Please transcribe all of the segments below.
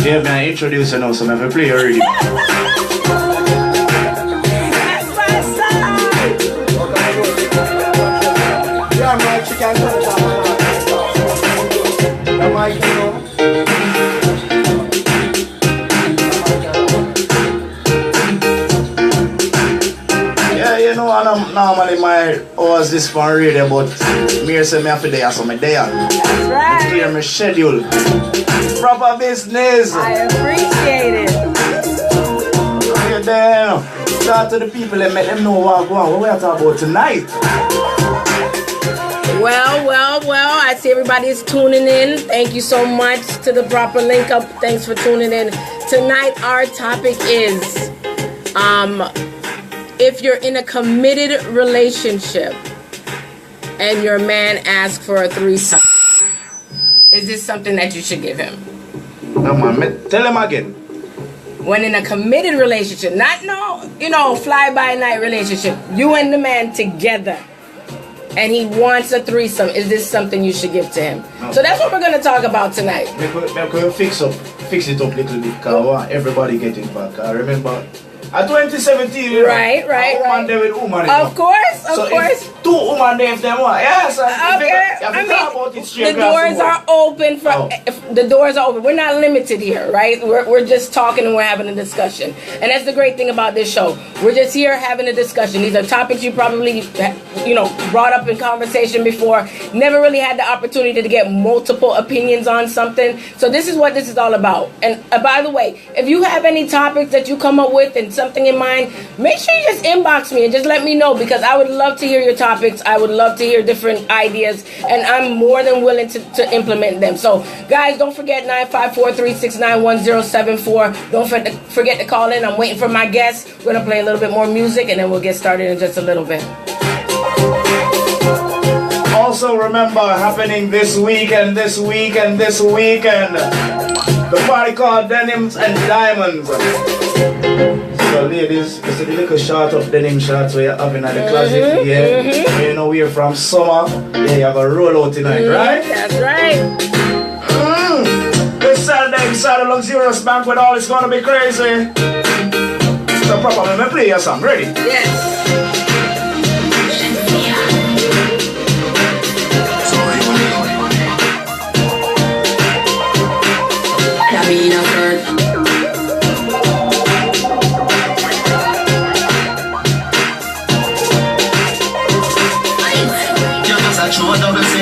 Yeah, man, I introduce you now, so I have to play already. That's my song. Yeah, man, she can touch that. The mic, you know. You know, and normally my hours this for radio, but me say me have to day, so me there. That's right. Clear my schedule. Proper business. I appreciate it. Okay, then talk to the people and make them know what we are talking about tonight. Well, I see everybody's tuning in. Thank you so much to the Propa Linkup. Thanks for tuning in. Tonight our topic is if you're in a committed relationship and your man asks for a threesome, is this something that you should give him? Come on, tell him again. When in a committed relationship, not fly-by-night relationship, you and the man together, and he wants a threesome, is this something you should give to him? No. So that's what we're going to talk about tonight. We're going to fix it up a little bit, because everybody get it back. I remember... At 2017, right. Woman there with woman. Of course. If two women there, if them want, yes. The doors are open for. If the doors are open. We're not limited here, right? We're just talking and we're having a discussion, and that's the great thing about this show. We're just here having a discussion. These are topics you probably, brought up in conversation before. Never really had the opportunity to get multiple opinions on something. So this is what this is all about. And by the way, if you have any topics that you come up with and something in mind, make sure you just inbox me and just let me know, because I would love to hear your topics. I would love to hear different ideas, and I'm more than willing to implement them. So guys, don't forget 954-369-1074. Don't forget to call in. I'm waiting for my guests. We're gonna play a little bit more music and then we'll get started in just a little bit. Also remember, happening this weekend, the party called Denims and Diamonds. So ladies, it's a little short of denim shorts where you're having at the closet here. You know we're from summer. Yeah, you have a roll out tonight, right? That's right. This Saturday inside the luxurious banquet hall is gonna be crazy. So Propa, let me play your song. Ready? Yes.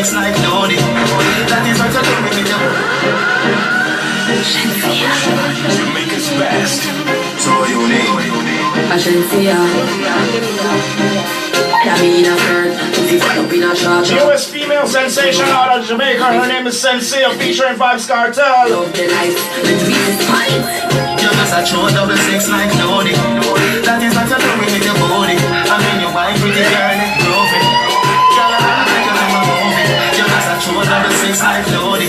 Like Lodi. That is what you're doing with your Jamaica's best. So unique. Newest female sensation out of Jamaica. Her name is Sensei, featuring Vibes Cartel. You're just a true 6 like Lodi. That is what you're doing with your body. I mean, your wife pretty girl, groovy. True 6 like Lodi.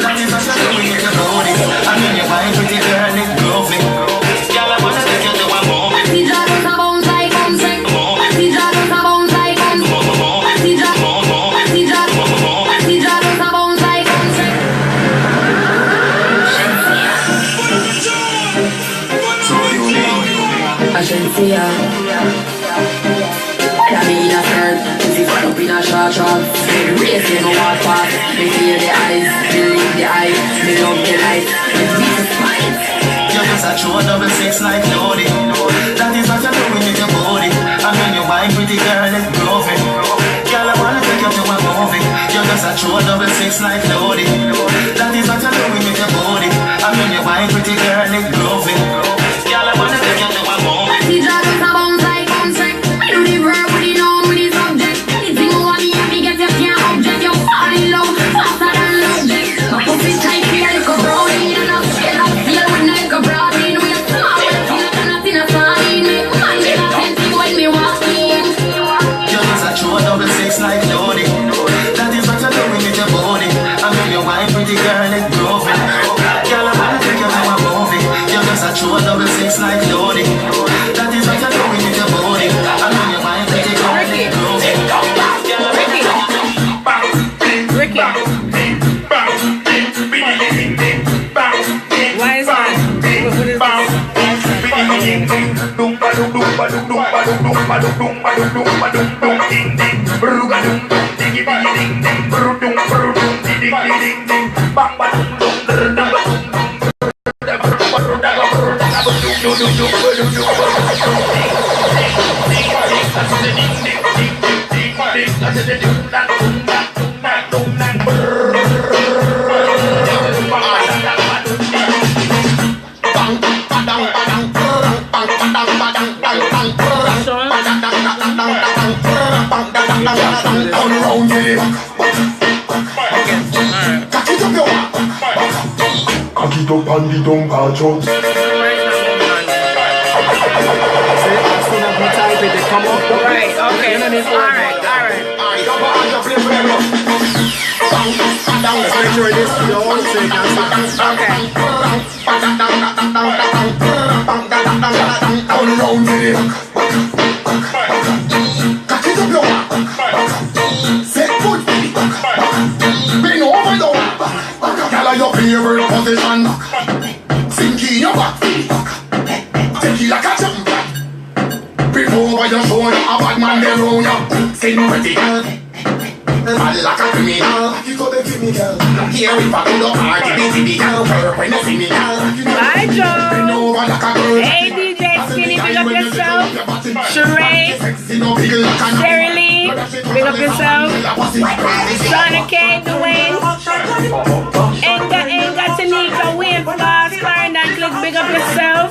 That is what you're doing with your body. I mean, you're fine, pretty girl, it groove me. Girl, I wanna take you to a movie. Tija does a bounce like bounce. Tija does a bounce like bounce. Tija does a bounce like bounce. So unique. I should see ya. That mean a skirt, pussy fuck up in a short short. Baby race, you know what fast. Me feel the eyes, believe the eyes. Me love the light, me beat the spine. You're just a true 6 like Lodi. That is what you're doing with your body. I mean, your wine pretty girl, it's groovy. Girl, I wanna take you to a movie. You're just a true 6 like Lodi. That is what you're doing with your body. I mean, your wine pretty girl, it's groovy. Girl, I wanna take you to a movie. Tija does a bounce like bounce. I do the verb with the noun with the subject. Anything you want me, I get you can't object. You fall in love faster than logic. My pussy tight here like a brownie, and I'm scared of feel with like a brownie. We are small, feel like nothing a sign. Man, get a fancy when me walk in. You're just a true 6 like Lodi. That is what you're doing with your body. I mean, your wine pretty girl, it's groovy. Girl, I wanna take you to a movie. You're just a true 6 like Lodi. That is what you're doing with your body. I mean, your wine pretty girl, it's groovy. Ricky. Why is Right, okay. Alright. Let's make sure this is all so you can see. Your favorite position. Sink in your back. Take it like a champion. Before your shoulder, a bad man they roll you. Sing pretty girl. Bad like a criminal. You got the criminal. Here we back to the party. Girl, when you see me, girl. Bye, Joe. Hey, DJ Skinny, big up yourself. Sheree, Sherry Lee, big up yourself. Donna K, Dwayne, Enga, Tanika, Win, Floss, Clarendon, Click, big up yourself.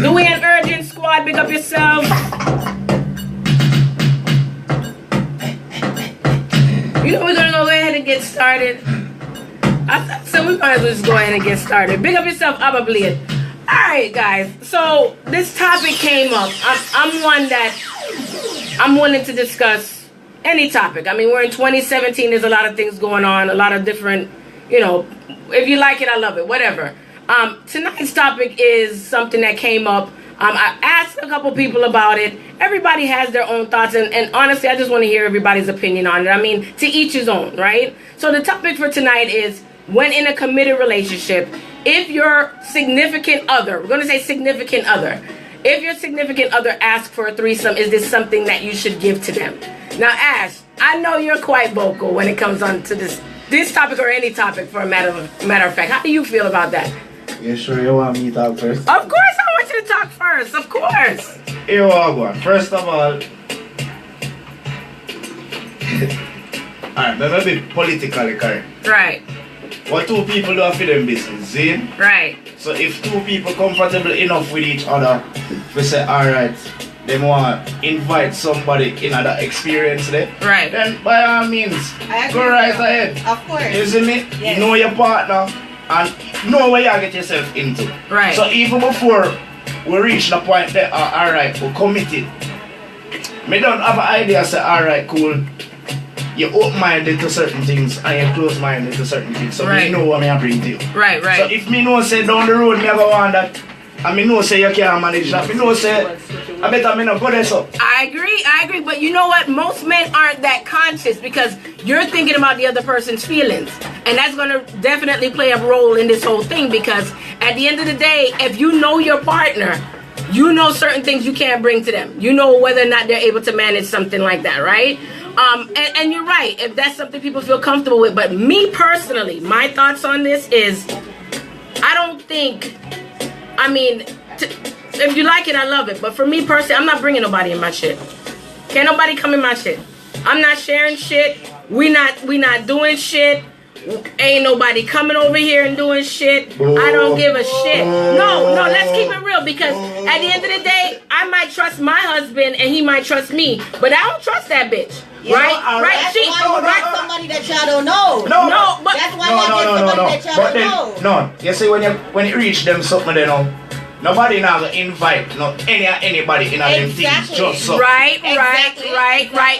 Dwayne Urgent Squad, big up yourself. You know we're gonna go ahead and get started. So we might as well just go ahead and get started. Big up yourself, Abba Blade. Alright guys, so this topic came up. I'm wanting to discuss any topic. I mean, we're in 2017, there's a lot of things going on, a lot of different, if you like it, I love it, whatever. Tonight's topic is something that came up. I asked a couple people about it. Everybody has their own thoughts, and honestly, I just want to hear everybody's opinion on it. I mean, to each his own, right? So the topic for tonight is, when in a committed relationship, if your significant other, we're going to say significant other, if your significant other asks for a threesome, is this something that you should give to them? Now, Ash, I know you're quite vocal when it comes on to this topic or any topic, for a matter of fact. How do you feel about that? You sure you want me to talk first? Of course I want you to talk first, of course. Here we go. First of all, alright, let me be politically correct. Right. What two people do for them business, see? Right. So if two people comfortable enough with each other, we say, alright, they want to invite somebody in that experience there. Right. Then by all means, go right ahead. Of course. Isn't it? Yes. Know your partner and know where you get yourself into. Right. So even before we reach the point that, alright, we're committed. Me don't have an idea, say, alright, cool. You're open-minded to certain things and you're close-minded to certain things. So right. me know what I bring to you. Right. So if me know say down the road me ever want that, and me know say you can't manage that, me know say I better me not go there so. I agree, but you know what? Most men aren't that conscious because you're thinking about the other person's feelings. And that's gonna definitely play a role in this whole thing, because at the end of the day, if you know your partner, you know certain things you can't bring to them. You know whether or not they're able to manage something like that, right? And you're right, if that's something people feel comfortable with. But me personally, my thoughts on this is, I don't think, I mean, if you like it, I love it. But for me personally, I'm not bringing nobody in my shit. Can't nobody come in my shit. I'm not sharing shit. We not doing shit. Ain't nobody coming over here and doing shit. I don't give a shit. No, let's keep it real, because at the end of the day, I might trust my husband and he might trust me, but I don't trust that bitch. Right? That's why you get somebody that y'all don't know. No, but that's why y'all get somebody that y'all don't know. No, you see when you reach them something they know. Nobody now gonna invite anybody in them things just so. Right.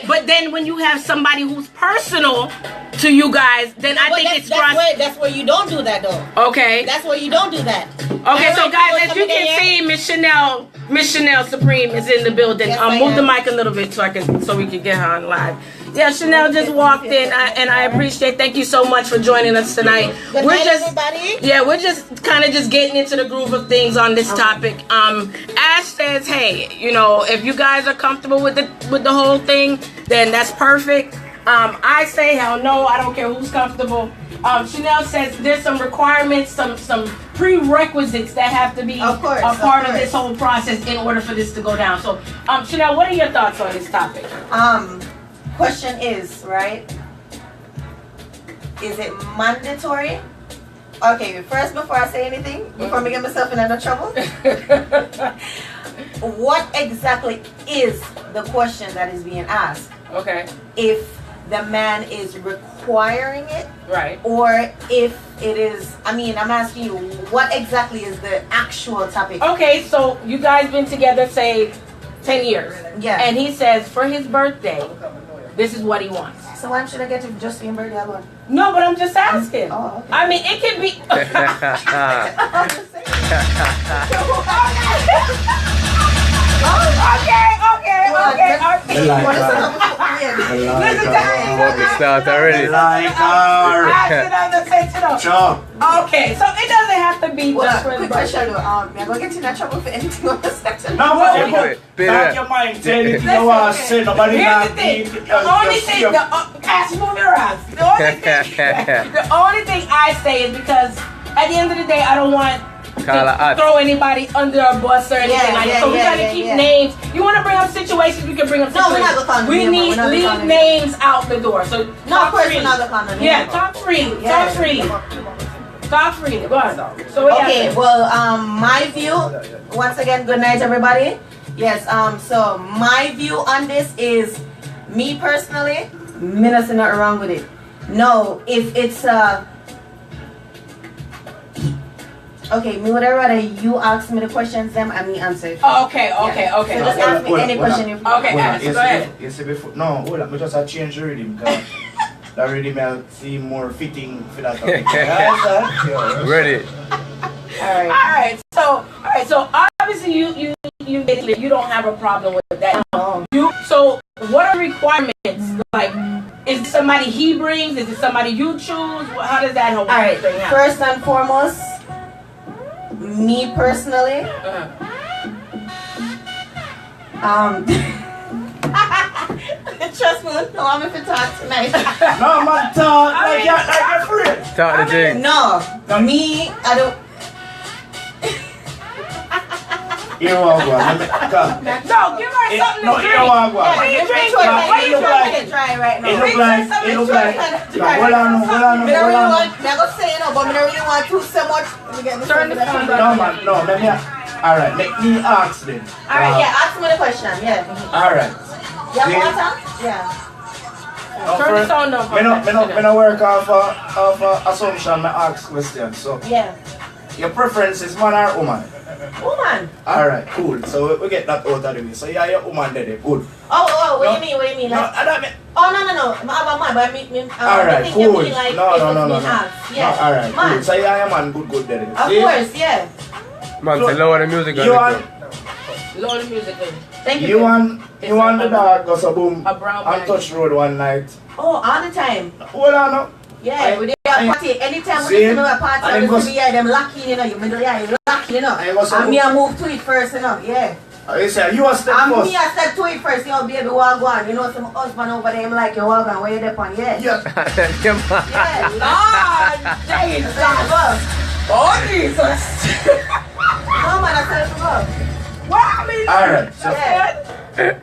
But then when you have somebody who's personal to you guys, then I think it's that's where you don't do that though. Okay. That's where you don't do that. Okay, so guys, as you can see, Miss Chanel Supreme is in the building. Yes, Move the mic a little bit so we can get her on live. Yeah, Chanel just walked in, and I appreciate. Thank you so much for joining us tonight. Good night, everybody. Yeah, we're just kind of just getting into the groove of things on this topic. Ash says, hey, you know, if you guys are comfortable with the whole thing, then that's perfect. I say, hell no, I don't care who's comfortable. Chanel says there's some requirements, some prerequisites that have to be a part of this whole process in order for this to go down. So, Chanel, what are your thoughts on this topic? Question is, right? Is it mandatory? Okay, first, before I say anything, before I get myself in any trouble, what exactly is the question that is being asked? Okay. If the man is requiring it, right, or if it is, I mean, I'm asking you, what exactly is the actual topic? Okay, so you guys been together, say, 10 years. Yeah. And he says for his birthday, this is what he wants. So why should I get it just for your birthday alone? No, but I'm just asking. Oh, okay. I mean, it can be. I'm just saying. Start already. Okay, so it doesn't have to be just for the quick question though. I'm gonna get in trouble for anything on the section. No, but your mind, say anything you want to say. Nobody not need. The only thing, Cash, move your ass. The only thing I say is because at the end of the day, I don't want to throw anybody under a bus or anything like that. So we gotta keep names. You want to bring up situations, we can bring up situations. No, we're not gonna we need leave names out the door. So no person not gonna yeah, talk freely. Talk freely. Talk freely. Go on. So okay, well, my view, once again, good night everybody. Yes, so my view on this is, me personally, me not see nothing wrong with it. No, if it's okay, me would rather you ask me the questions them and me answer it. Okay. So just ask me any question if you okay, ask. Go ahead. You see before, no, hold on, me just change the rhythm because that rhythm will seem more fitting for that topic. Ready. Alright, so obviously you basically you don't have a problem with that. So what are requirements? Like, is it somebody he brings? Is it somebody you choose? How does that whole thing happen? First and foremost, me personally, trust me, no, I'm if you talk tonight. No, man, talk like you're free. Talk the thing. No, me, I don't. You want one? No, give her something to drink. You want one? What are you drinking? What are you drinking? Try right now. It look like. Hold on. I'm gonna say no, but I don't really want to so much. Turn the phone No, man, no, let me. Alright, let me ask them. Alright, yeah, ask me the question, yeah. Alright. You have water? Yeah. Turn the sound up. Me no work off assumption, I ask questions. So, yeah. Your preference is man or woman? Woman. Alright, cool. So we get that out of the way. So yeah, your woman there, good. Oh, what do you mean? Like, no, I don't mean. Oh, no. But I mean, alright, cool. Like, No. Yeah. Alright, cool. So yeah, your man good there. Of course, yeah. Man, so lower the music. Lower the music. Thank you. You want the dog go so boom and touch road one night. Oh, all the time. Hold on now. Yeah, we did a party. Anytime we do a party, them lucky, you know, you lucky, you know. And me I move to it first, you know, yeah. You say you a step first. Me I step to it first, you know, baby, walk on. You know, some husband over there, I'm like, you walk on, where you depend, yeah. Yeah. Yeah, Lord, Jesus. Oh, Jesus. No, man, I said to go. Well, I mean, alright, so yeah.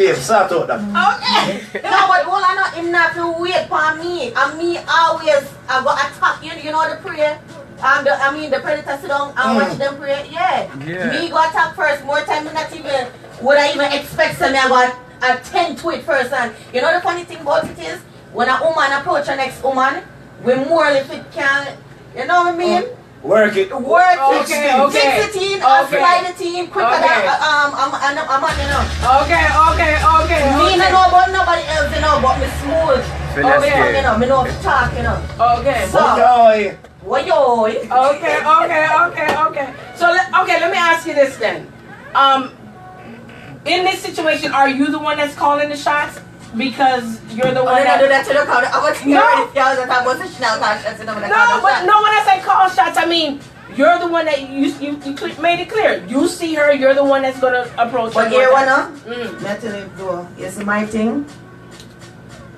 babe, start out that. Okay. No, but all I know, him not to wait for me. And me always, I go attack, you know the prayer. The predator sit down and watch them pray. Yeah. Me go attack first. More time than not even, would I even expect some, I got attend to it first. And you know the funny thing about it is, when a woman approach a next woman, we more if it can, you know what I mean? Work it. Okay. Fix the team, slide the team quicker than, I'm on, you know. Okay. Me no know about nobody else, you know, but me smooth. Okay, you know, me know to talk, you know. Okay. So, Okay. So, let me ask you this then. In this situation, are you the one that's calling the shots? because you're the one I that... do that to the crowd. I was No. already scared that I was a Chanel shots. No, but no, when I say call shots, I mean, you're the one that you made it clear. You see her, you're the one that's going to approach her. But here one up, Mm. I tell you, though, it's my thing.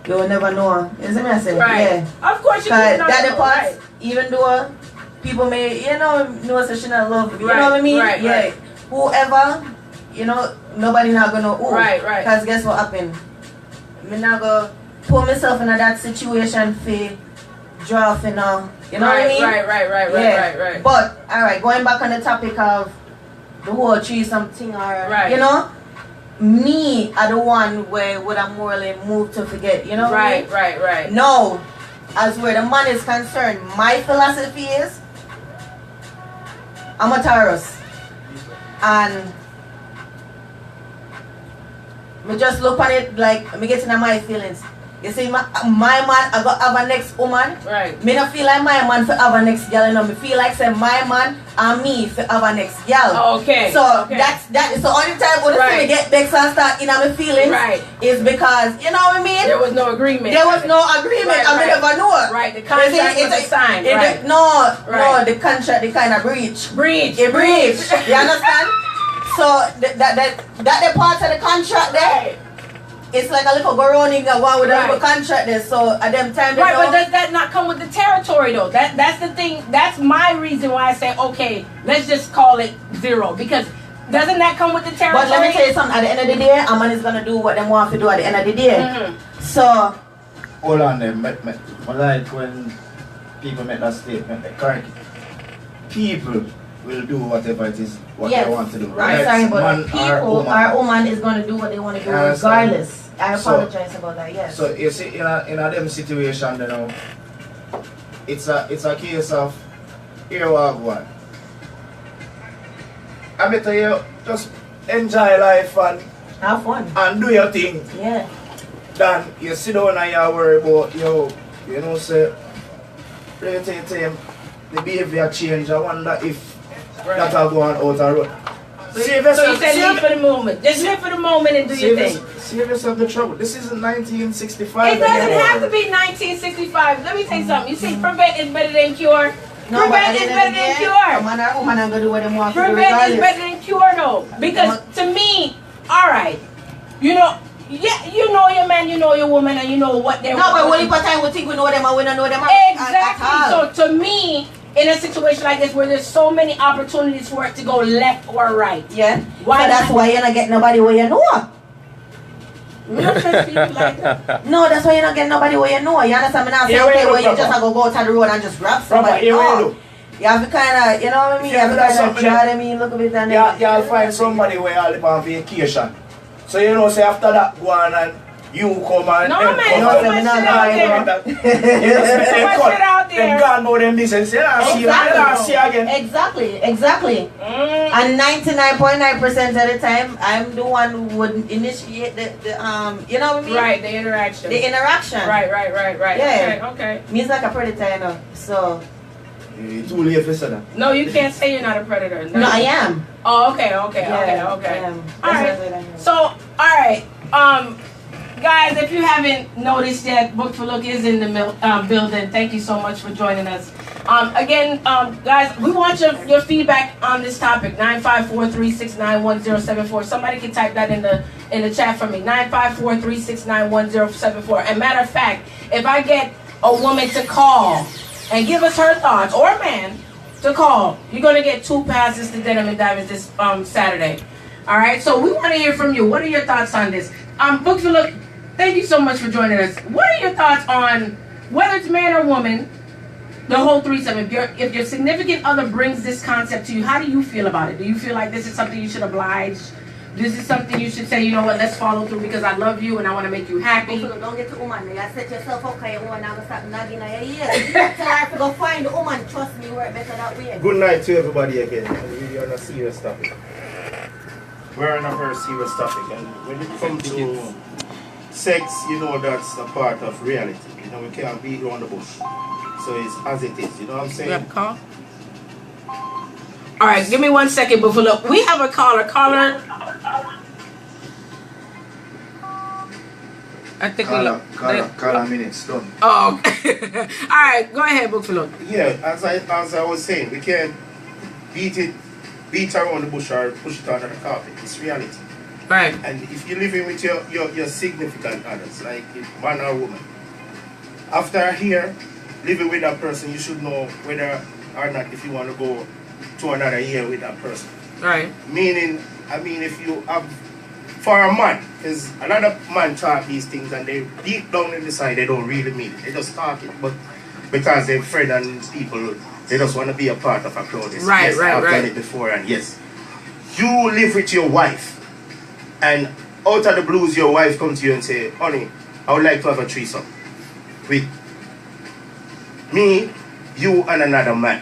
You will never know. You see me I say? Right. Yeah. Of course you Cause can. that the part, even though people may, know it's a Chanel love, you Right, know what I mean? right, Yeah. right. Whoever, nobody not gonna ooh. Right, right. Cause guess what happened? Me not gonna put myself in that situation for draft, you know what I mean? Right. But alright, going back on the topic of the whole threesome thing, or Right. me are the one where would I morally move to forget, you know what I mean? Right. No, as where the man is concerned, my philosophy is I'm a Taurus, and me just look on it like me getting my feelings. You see, my man I got have a next woman. Right. Me not feel like my man for have a next girl, me feel like say my man and me for have a next girl. Okay. So okay. that's so only time when Right. me get vexed and start in my feelings Right. is because you know what I mean. There was no agreement. There was no agreement. Right, I right. never know. Right, the contract was signed. Right. No, Right. the contract, the kind of breach. Breach. A breach. You understand? So that part of the contract there, Right. it's like a little go running one with a Right. little contract there. So at them time, Right, but does that not come with the territory though? That's the thing. That's my reason why I say, okay, let's just call it 0. Because doesn't that come with the territory? But let me tell you something. At the end of the day, a man is gonna do what they want to do at the end of the day. Mhm. So Hold on there. I like when people make that statement. Correct. People will do whatever it is what yes, they want to do. I'm Right? sorry, but Man or people, woman. our woman is gonna do what they want to do I understand. regardless. I So- apologize about that. Yes. So you see, in a them situation, it's a case of here we have one. I better you just enjoy life Have fun. and do your thing. Yeah. Then you sit down and you worry about say the behavior change. I wonder if that will go on out the road. So you said live for the moment. Just live for the moment and do your thing. Save yourself the trouble. This is 1965. It doesn't have to be 1965. Let me tell you something. You see, prevent is better than cure. No, but Prevent at the is end of better the than day, cure. a man or woman are gonna do what they want to do Prevent is regardless. better than cure though. Because to me, alright, you know your man, you know your woman, and you know what they're No, but only part time we think we know them and we don't know them Exactly. at all. So to me, in a situation like this where there's so many opportunities for it to go left or right. Yeah. Why So that's not? why you're not getting nobody where you know. We don't trust people like that. No, that's why you're not getting nobody where you know. You understand me now? Say, Yeah, okay, where well, you you just from? have to go out on the road and just grab somebody. Yeah, where you No. do? You have to kind of, you know what I mean? You have to that's kind of something try them in, look a bit and You'll find somebody where you live on vacation. So say after that go on and you come and No, them man, come so and- much shit and out them there. and that. You know, So them much cut. shit out there. Them gone about them business. You know, see you Exactly. see you again. Exactly. And 99.9% of the time, I'm the one who would initiate the you know what I mean? Right, the interaction. The interaction. Right. Yeah. Okay. Means like a predator, you know. So, It's too late for that. No, you can't say you're not a predator. no, I am. Oh, okay. I am. All That's right. what I am. So, all right. Guys, if you haven't noticed yet, Book for Look is in the building. Thank you so much for joining us. Again, guys, we want your feedback on this topic. 954-369-1074. Somebody can type that in the chat for me. 954-369-1074. And matter of fact, if I get a woman to call and give us her thoughts, or a man to call, you're gonna get 2 passes to Denim and Diamonds this Saturday. All right. So we want to hear from you. What are your thoughts on this? Book for Look, thank you so much for joining us. What are your thoughts on whether it's man or woman, the whole threesome? If your significant other brings this concept to you, how do you feel about it? Do you feel like this is something you should oblige? This is something you should say, you know what, let's follow through because I love you and I want to make you happy. Don't get to woman. You set yourself up because you want to start nagging at your ears. Tell her to go find the woman. Trust me, work better that way. Good night to everybody again. We're on a serious topic. We're on a very serious topic, and when it comes to sex, you know that's a part of reality. You know, we can't beat around the bush. So it's as it is, you know what I'm saying? You have a call? All right, give me 1 second before look. We have a caller. Caller. I think Call a minutes done. Oh, okay. All right, go ahead, Bookflow. Yeah, as I was saying, we can't beat around the bush or push it under the carpet. It's reality. Right. And if you're living with your significant others, like man or woman, after a year living with that person, you should know whether or not if you want to go to another year with that person. Right. Meaning, if you have, for a man, because a lot of men talk these things and they deep down inside they don't really mean it. They just talk it, but because they're friends and people, they just want to be a part of a crowd. Right, yes, I've done it before, and yes. You live with your wife, and out of the blues, your wife comes to you and say, honey, I would like to have a threesome with me, you, and another man.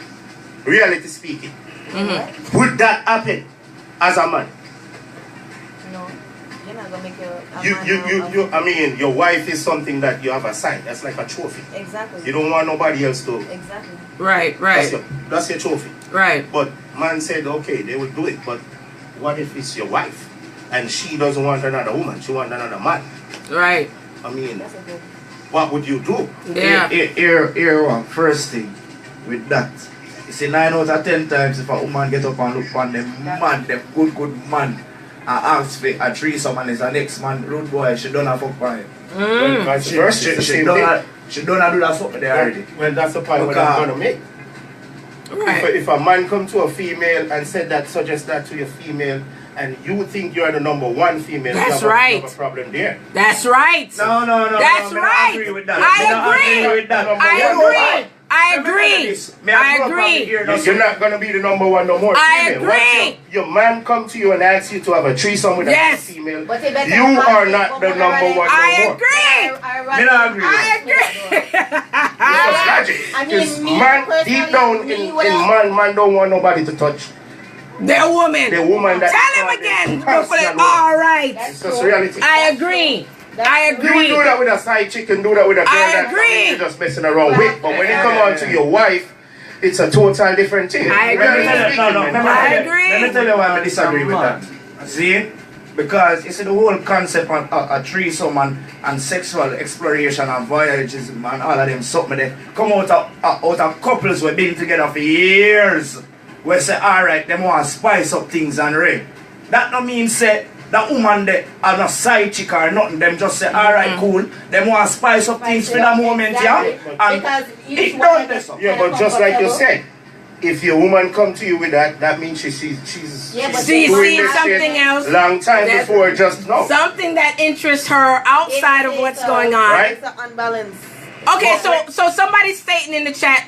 Reality speaking. Mm-hmm. Would that happen as a man? No. You're not gonna make your wife is something that you have aside. That's like a trophy. Exactly. You don't want nobody else to. Exactly. Right. That's your trophy. Right. But man said, okay, they will do it. But what if it's your wife and she doesn't want another woman? She wants another man. Right. What would you do? Yeah. Here one first thing with that. You see 9 out of 10 times if a woman get up and look on them man, them good man, and ask for a threesome and it's an ex-man, rude boy, she done a fuck for him. Vice versa, She done do that fuck there already. Well, that's the point what I'm gonna make. Right. If a man come to a female and suggest that to your female, and you think you're the number one female, That's you right. have a problem there. That's right. No. That's right. I agree with that. I agree. I agree. You're not gonna be the number one no more. I female. agree. Once your man come to you and asks you to have a threesome with a female, But you better you not are say not the woman number already. one I no more. agree. Me not agree. I agree. It's logic. I mean, Because me man, personally, deep down me in would have- man don't want nobody to touch. They're woman. The woman that Tell him again. personal All right. It's just reality. I agree. I You agree. do that with a side chick and do that with a girl I that agree. you're just messing around with. But when it come on to your wife, it's a total different thing. I agree. Reality speaking, man. I agree. Let me tell you why I disagree with that. See? Because you see the whole concept of a threesome and sexual exploration and voyages and all of them something they come out of couples who have been together for years. We say, alright, them want to spice up things and rape. That no mean say that woman they are not side chick or nothing. Them just say, alright, cool. Them want to spice up things for the moment, yeah? And Because it done this. Yeah, but just like you said, if your woman come to you with that means she's Yeah, but She's doing seen this something shit else. long time That's- before just now. Something that interests her outside of what's going on. Right? It's an unbalance. Okay, so somebody's stating in the chat,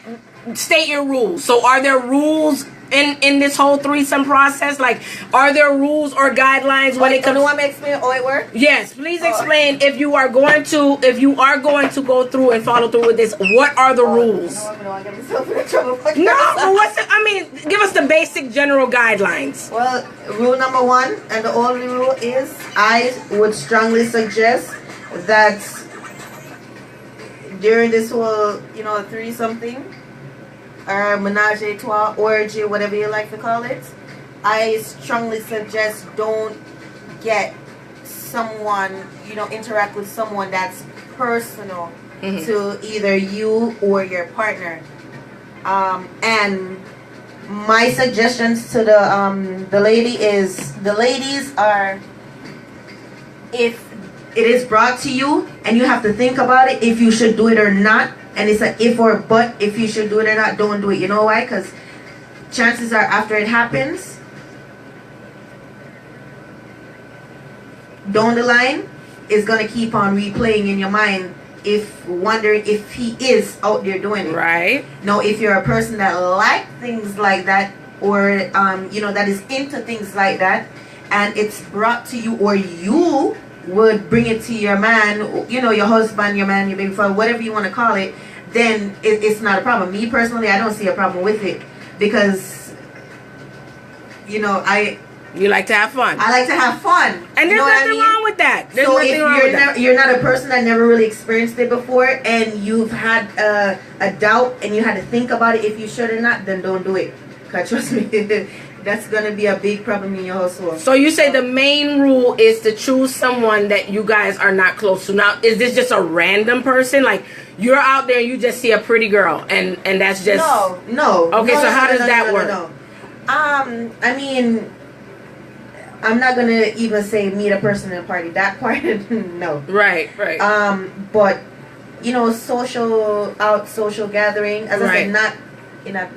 state your rules. So are there rules in this whole threesome process? Like, are there rules or guidelines when it comes? You want me to explain how it works? Yes, please explain if you are going to go through and follow through with this. What are the rules? No, I don't want to get myself in trouble. No, but give us the basic general guidelines. Well, rule number 1 and the only rule is I would strongly suggest that during this whole, threesome thing, or menage a trois, orgy, whatever you like to call it, I strongly suggest don't get someone, interact with someone that's personal to either you or your partner. And my suggestions to the ladies are, if it is brought to you and you have to think about it if you should do it or not, and it's an if or but, if you should do it or not, don't do it. You know why? Because chances are after it happens, down the line, it's going to keep on replaying in your mind, wondering if he is out there doing it. Right. Now, if you're a person that like things like that, or that is into things like that, and it's brought to you, or you would bring it to your man, your husband, your man, your baby father, whatever you want to call it, then it's not a problem. Me personally, I don't see a problem with it, because you like to have fun. I like to have fun, and there's nothing wrong with that. There's so nothing if wrong with that. you're not a person that never really experienced it before, and you've had a doubt, and you had to think about it if you should or not, then don't do it. Cause trust me, that's gonna be a big problem in your household. So you say the main rule is to choose someone that you guys are not close to. Now, is this just a random person? Like you're out there and you just see a pretty girl and that's just no. Okay, so how does that work? I mean, I'm not gonna even say meet a person in a party. That part, no. Right. But you know, social gathering, as I said, not in a,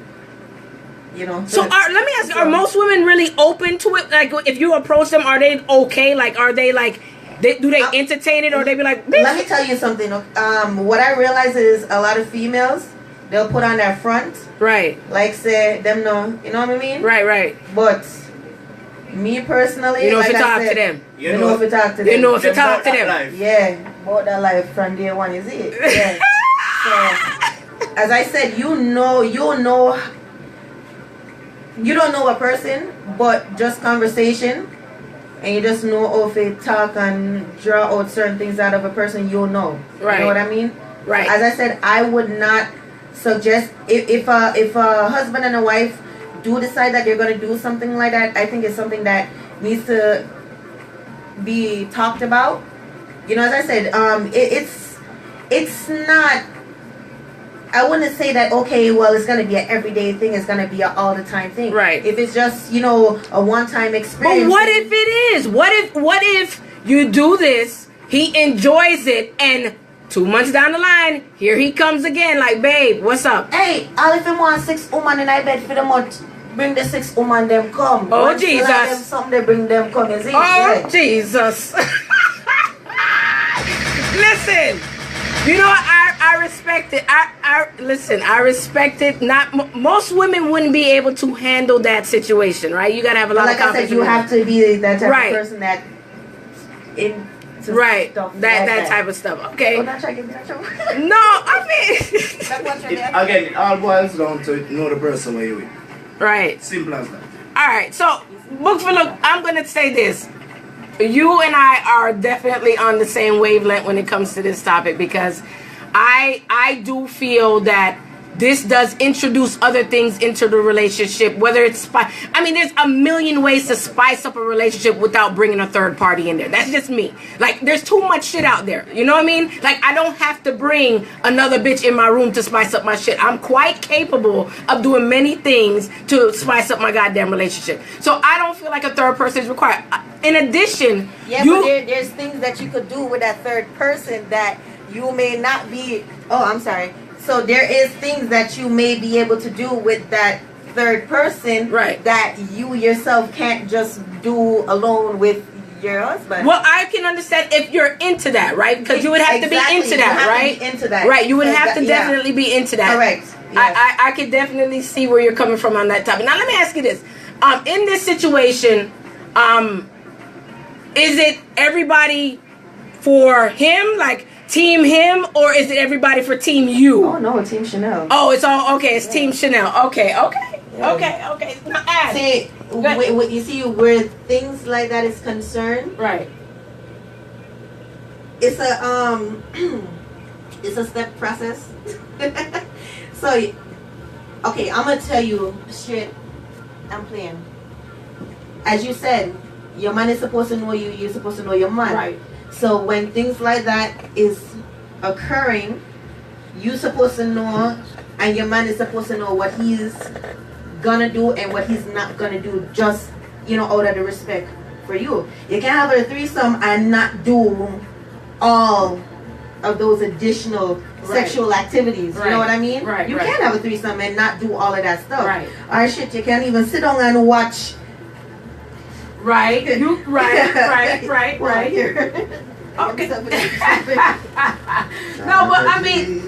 you know. So let me ask you, are most women really open to it? Like if you approach them, are they okay? Like are they like, do they entertain it or they be like, bitch? Let me tell you something. What I realize is a lot of females, they'll put on their front. Right. Like say them know, you know what I mean? Right. But me personally, you know like if you talk said, to them. You know if you talk to them. You know if you talk to them. Life. Yeah, about that life from day one, is it? Yeah. So, as I said, you don't know a person, but just conversation, and you just know if you talk and draw out certain things out of a person, you'll know. Right. You know what I mean? Right. As I said, I would not suggest if a husband and a wife do decide that they're going to do something like that, I think it's something that needs to be talked about. You know, as I said, it's not, I wouldn't say that, okay, well, it's going to be an everyday thing, it's going to be an all the time thing. Right. If it's just, you know, a one-time experience. But what if it is? What if you do this, he enjoys it, and 2 months down the line, here he comes again, like, babe, what's up? Hey, all if him want 6 women in I bed for the month, bring the 6 women them come. Oh, Once Jesus. you like them, some they bring them come, is it? Oh, Yeah. Jesus. Listen, you know, I respect it. I respect it. Not most women wouldn't be able to handle that situation, right? You gotta have a lot Like of I confidence. said, you have to be that type Right. of person that in right. stuff That like type of stuff. Okay. Oh, not try to get me in trouble. No, I mean That's what you're there. Again, it all boils down to know the person where you're with. right. Simple as that. All right, so look, I'm gonna say this: you and I are definitely on the same wavelength when it comes to this topic, because I do feel that this does introduce other things into the relationship, whether it's I mean, there's a million ways to spice up a relationship without bringing a third party in there. That's just me. Like, there's too much shit out there. You know what I mean? Like, I don't have to bring another bitch in my room to spice up my shit. I'm quite capable of doing many things to spice up my goddamn relationship. So I don't feel like a third person is required. In addition, Yeah, but there's things that you could do with that third person that you may not be. Oh, I'm sorry. So there is things that you may be able to do with that third person, right, that you yourself can't just do alone with your husband. Well, I can understand if you're into that, right? Because you would have to be into that, right? Into that, right? You would so have to definitely be into that. Correct. Yes. I could definitely see where you're coming from on that topic. Now, let me ask you this: in this situation, is it everybody for him, like team him, or is it everybody for team you? Oh no, team Chanel. Oh, it's all okay. It's team Chanel. Okay. Okay. Now, see, you see where things like that is concerned, right? It's a it's a step process. So, okay, I'm gonna tell you straight. I'm playing. As you said, your man is supposed to know you. You're supposed to know your man. Right. So when things like that is occurring, you're supposed to know, and your man is supposed to know what he's gonna do and what he's not gonna do, just, you know, out of the respect for you. You can't have a threesome and not do all of those additional sexual activities. You know what I mean? Right. You can't have a threesome and not do all of that stuff. Right. Or shit, you can't even sit down and watch. Right. You right. Okay. No, but I mean